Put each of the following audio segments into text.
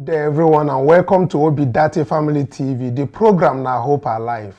Good day everyone and welcome to Obidate Family TV, the program na Hope Alive.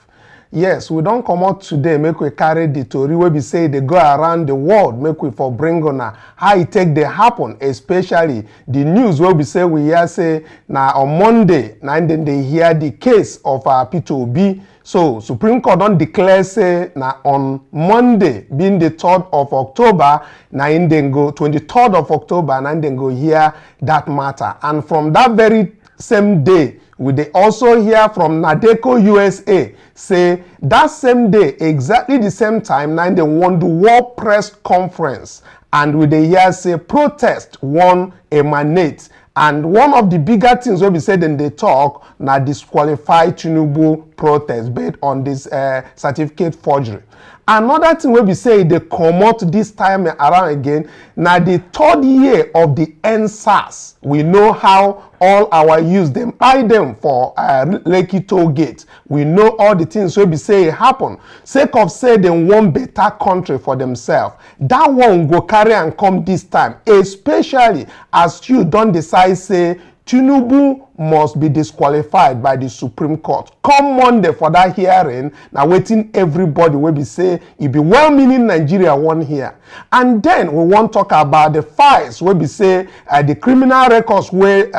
Yes, we don't come out today make we carry the story where we say they go around the world, make we for bring on how it take they happen, especially the news where we say we hear say na on Monday, and then they hear the case of P2B. So Supreme Court don't declare say na on Monday, being the 3rd of October, na in then go 23rd of October, and then go hear that matter. And from that very same day, we they also hear from Nadeko USA say that same day, exactly the same time, now they want the World Press Conference, and we they hear say protest won't emanate. And one of the bigger things where we said in the talk, na disqualify Tinubu protest based on this certificate forgery. Another thing where we say they come out this time around again, na the 3rd year of the NSAS. We know how all our youth them buy them for Lekki toll gate. We know all the things where we say happen. Sake of say they want better country for themselves. That one go carry and come this time, especially as you don't decide say Tinubu must be disqualified by the Supreme Court. Come Monday for that hearing, now waiting everybody will be say it be well-meaning Nigeria one here. And then we want to talk about the files where we say the criminal records where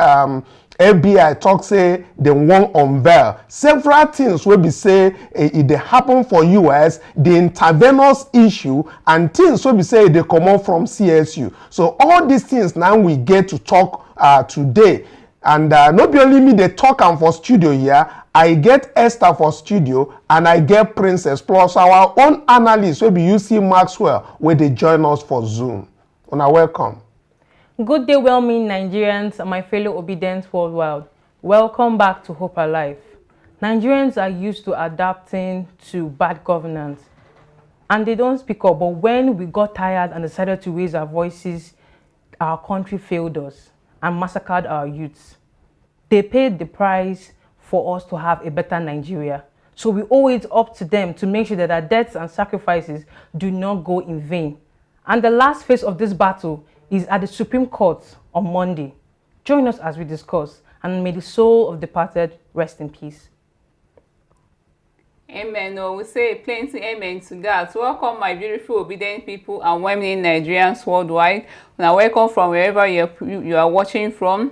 FBI talk say they won't unveil. Several things will be say it they happen for US, the intravenous issue, and things will be say they come out from CSU. So all these things now we get to talk today. And not be only me they talk am for studio here, I get Esther for studio and I get Princess plus our own analyst will be UC Maxwell where they join us for Zoom. Una welcome. Good day, well-meaning Nigerians and my fellow obedience worldwide. Welcome back to Hope Alive. Nigerians are used to adapting to bad governance and they don't speak up, but when we got tired and decided to raise our voices, our country failed us and massacred our youths. They paid the price for us to have a better Nigeria. So we owe it up to them to make sure that our deaths and sacrifices do not go in vain. And the last phase of this battle is at the Supreme Court on Monday. Join us as we discuss, and may the soul of the departed rest in peace. Amen. Oh, we say plenty amen to that. Welcome, my beautiful obedient people and well-meaning Nigerians worldwide. Now, welcome from wherever you are watching from.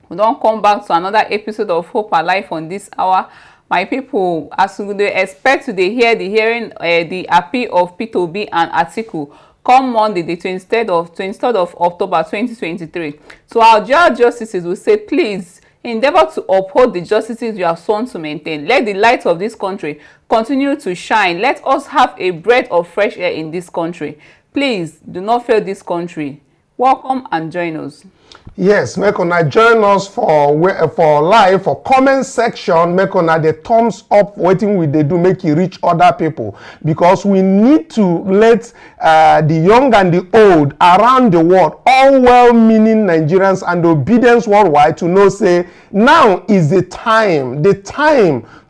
We don't come back to another episode of Hope Alive on this hour. My people, as we expect to hear the hearing the appeal of P2B and Atiku come Monday, the 23rd of October 2023. So our judge justices will say, please endeavor to uphold the justices you have sworn to maintain. Let the light of this country continue to shine. Let us have a breath of fresh air in this country. Please do not fail this country. Welcome and join us. Yes, make una join us for live for comment section. Make una the thumbs up waiting with they do make it reach other people, because we need to let the young and the old around the world, all well-meaning Nigerians and obedience worldwide, to know say now is the time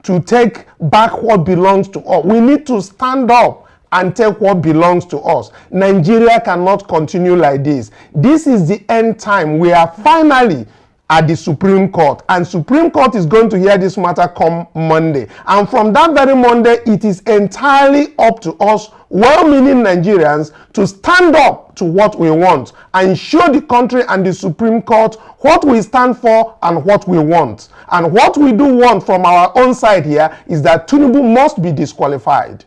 to take back what belongs to us. We need to stand up and take what belongs to us. Nigeria cannot continue like this. This is the end time. We are finally at the Supreme Court, and Supreme Court is going to hear this matter come Monday. And from that very Monday, it is entirely up to us, well-meaning Nigerians, to stand up to what we want and show the country and the Supreme Court what we stand for and what we want. And what we do want from our own side here is that Tinubu must be disqualified.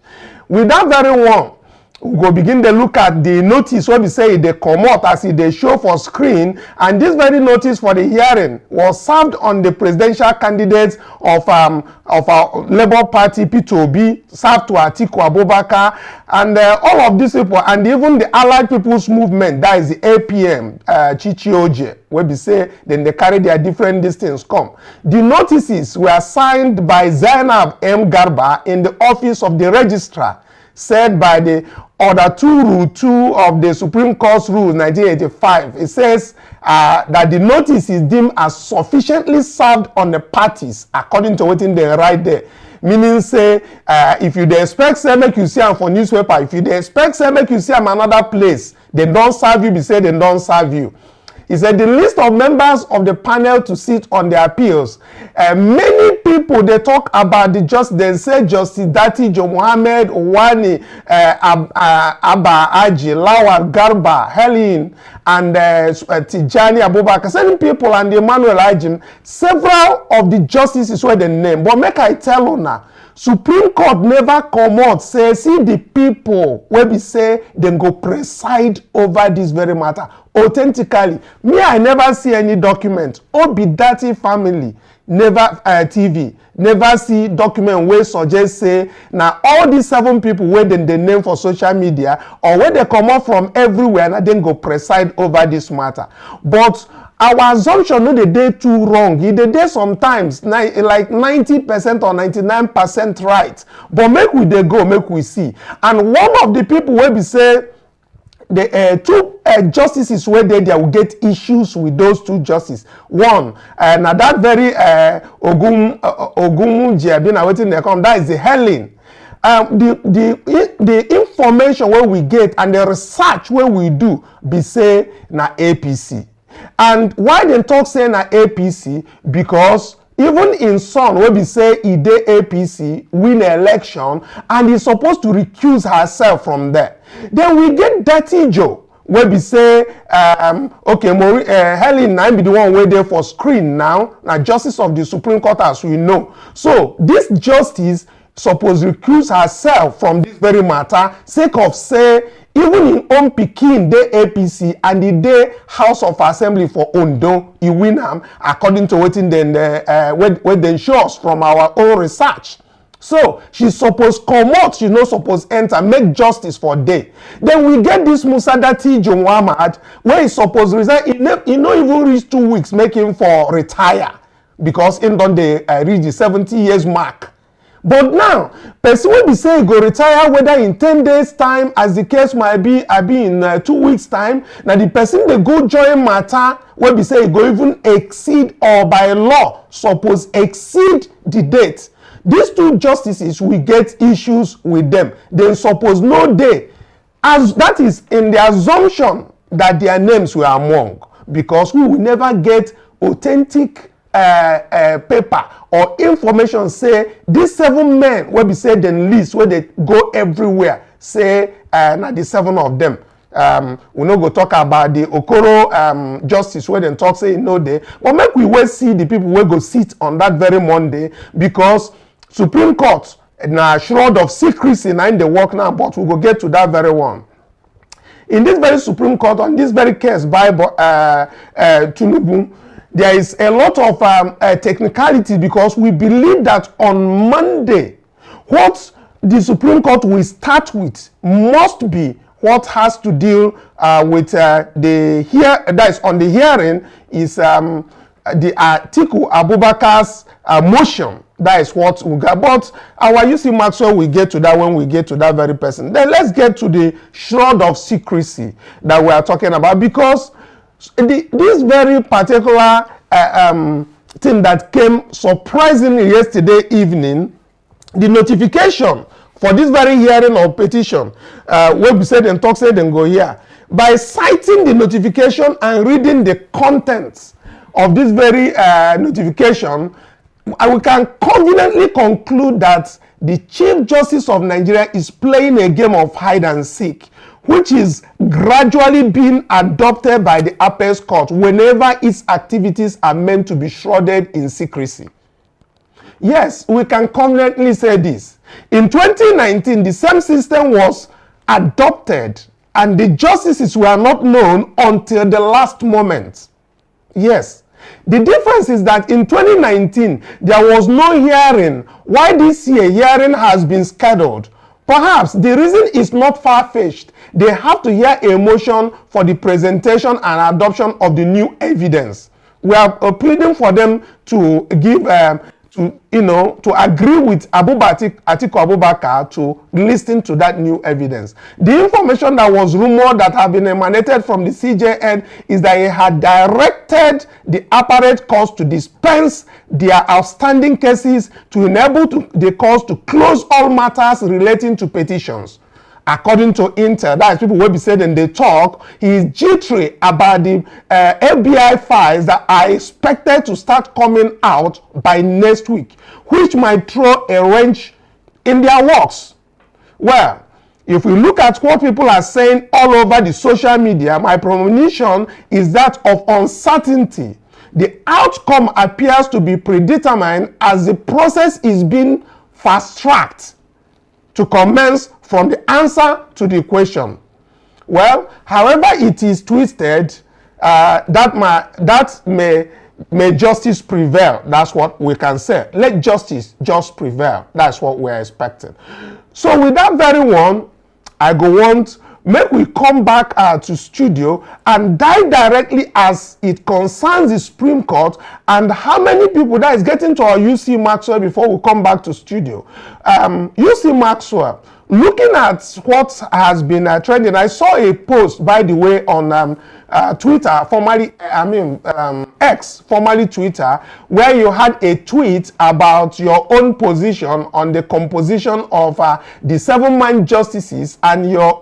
With that very one, we go begin to look at the notice where we say they come out as they show for screen, and this very notice for the hearing was served on the presidential candidates of our Labour Party P2B, served to Atiku Abubakar, and all of these people, and even the Allied People's Movement, that is the APM, Chichioje, where we say then they carry their different distance come. The notices were signed by Zainab M. Garba in the office of the registrar, said by the Order 2 Rule 2 of the Supreme Court's Rules 1985. It says that the notice is deemed as sufficiently served on the parties according to what they write there. Meaning say, if you expect say make you see am for newspaper, if you expect say make you see am another place, they don't serve you, be say they don't serve you. He said the list of members of the panel to sit on the appeals. Many people, they talk about they say Justice Dati Jo Mohammed, Owani, Abba Aji, Lawal Garba, Helen, and Tijani Abubakar. Certain people and Emmanuel Ajim, several of the justices were the name. But make I tell you now, Supreme Court never come out say see the people where we say them go preside over this very matter authentically. Me, I never see any document. Obidati family never TV never see document where suggest say now all these 7 people where then they name for social media or where they come out from everywhere and then go preside over this matter. But our assumption no dey too wrong. It dey sometimes like 90% or 99% right. But make we dey go, make we see. And one of the people wey be say the 2 justices wey dey there will get issues with those 2 justices. One, na that very Ogunmunji na wetin dey come, that is the Helen. The information wey we get and the research wey we do be say na APC. And why they talk say na APC? Because even in son wey be say e dey APC win election and e supposed to recuse herself from there. Then we get Dirty Joe wey be say okay, Helen na be the one wey dey for screen now, na justice of the Supreme Court as we know. So this justice suppose recuse herself from this very matter sake of say even in own pikin dey APC and the dey House of Assembly for Ondo, e win am according to wetin dem show us from our own research. So she suppose comot, she no suppose enter, make justice for day. Then we get this Musadati Jo Muhammad wey he suppose resign. E no even reach 2 weeks make him for retire because him don dey reach the 70 years mark. But now, person will be say go retire whether in 10 days time as the case might be, I be in 2 weeks time. Now the person they go join matter will be say go even exceed or by law suppose exceed the date. These 2 justices will get issues with them. They suppose no day. As that is in the assumption that their names were among, because we will never get authentic paper or information say these 7 men wey be say dem list wey dey go everywhere say na the 7 of them. We no go talk about the Okoro justice wey dem talk say e no dey, but make we wait see the people wey go sit on that very Monday, because Supreme Court na shroud of secrecy na in dey work now, but we go get to that very one. In this very Supreme Court on this very case by Tinubu, there is a lot of technicality, because we believe that on Monday, what the Supreme Court will start with must be what has to deal with that is on the hearing is the Atiku Abubakar's motion. That is what we got. But our UC Maxwell will get to that when we get to that very person. Then let's get to the shroud of secrecy that we are talking about, because this very particular thing that came surprisingly yesterday evening, the notification for this very hearing of petition, where we said and talk said and go here, by citing the notification and reading the contents of this very notification, we can confidently conclude that the Chief Justice of Nigeria is playing a game of hide and seek, which is gradually being adopted by the Apex Court whenever its activities are meant to be shrouded in secrecy. Yes, we can confidently say this. In 2019, the same system was adopted and the justices were not known until the last moment. Yes. The difference is that in 2019, there was no hearing. Why this year hearing has been scheduled? Perhaps the reason is not far-fetched. They have to hear a motion for the presentation and adoption of the new evidence. We are pleading for them to give, to agree with Atiku Abubakar to listen to that new evidence. The information that was rumored that have been emanated from the CJN is that he had directed the appellate courts to dispense their outstanding cases to enable the courts to close all matters relating to petitions. according to Intel, that is people will be saying and they talk, he is jittery about the FBI files that are expected to start coming out by next week, which might throw a wrench in their works. Well, if we look at what people are saying all over the social media, my premonition is that of uncertainty. The outcome appears to be predetermined as the process is being fast-tracked to commence from the answer to the question. Well, however it is twisted, that may justice prevail. That's what we can say. Let justice just prevail. That's what we're expecting. So with that very one, I go want make we come back to studio and dive directly as it concerns the Supreme Court and how many people that is getting to our UC Maxwell before we come back to studio. UC Maxwell, looking at what has been trending, I saw a post, by the way, on Twitter, formerly, X, formerly Twitter, where you had a tweet about your own position on the composition of the 7-man justices and your own